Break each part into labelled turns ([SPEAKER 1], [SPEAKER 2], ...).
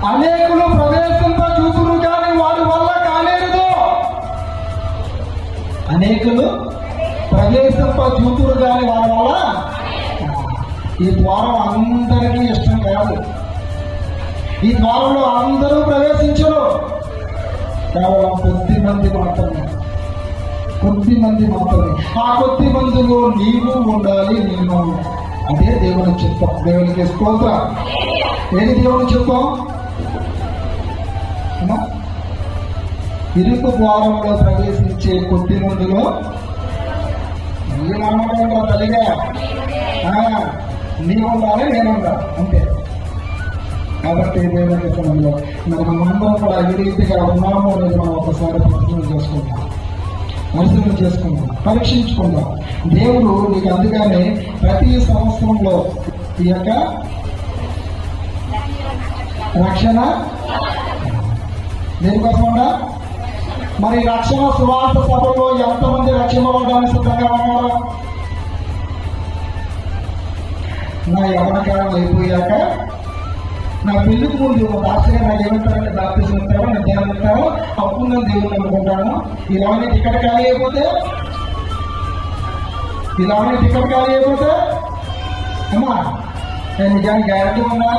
[SPEAKER 1] అనేకులు ప్రవేశింప చూతురు కానీ వారి వల్ల కాలేదు. అనేకులు ప్రవేశింప చూతురు కానీ వారి వల్ల. ఈ ద్వారం అందరికీ ఇష్టం కాదు. ఈ ద్వారంలో అందరూ ప్రవేశించరు. కేవలం కొద్ది మంది మాత్రమే. ఆ కొద్ది మందిలో నీవు ఉండాలి, నేను. అదే దేవుని చిత్తం. దేవునికి స్తోత్రం. ఏది దేవుని చిత్తం? ఇరుకు ద్వారంలో ప్రవేశించే కొద్ది మందిలో నీ నమ్మకం తల్లిగా నీవు ఉండాలి, నేను ఉండాలి, అంతే. కాబట్టి దేవుని సమయంలో మరి మనందరం కూడా ఏ రీతిగా ఉన్నామో అనేది మనం ఒకసారి పరిశీలన చేసుకుందాం, పరీక్షించుకుందాం. దేవుడు నీకు అందుకనే ప్రతి సంవత్సరంలో ఈ యొక్క రక్షణ దేనికోసమా? మరి రక్షణ సువార్త సభలో ఎంతమంది రక్షింపబడడానికి సిద్ధంగా ఉన్నారు? నా యవన కాలం అయిపోయాక నా పెళ్లికి ముందు రాష్ట్రంగా నాకు ఏమంటారంటే బాప్తిజం ఇస్తారో, నేను ధ్యానం ఇస్తారో, అప్పుడు నేను దేవుని అనుకుంటాను. ఇలానే టికెట్ ఖాళీ అయిపోతే అమ్మా నేను నిజానికి గ్యారెంటీ ఉన్నా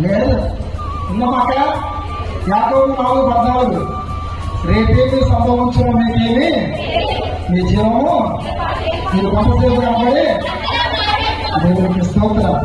[SPEAKER 1] లేదు ఉన్నమాట. యాకోబు 4:14 రేపేమి సంభవించడం మీకేమి, మీ జీవము మీరు కొంతసేపు కాబట్టి దేవునికి స్తోత్రం.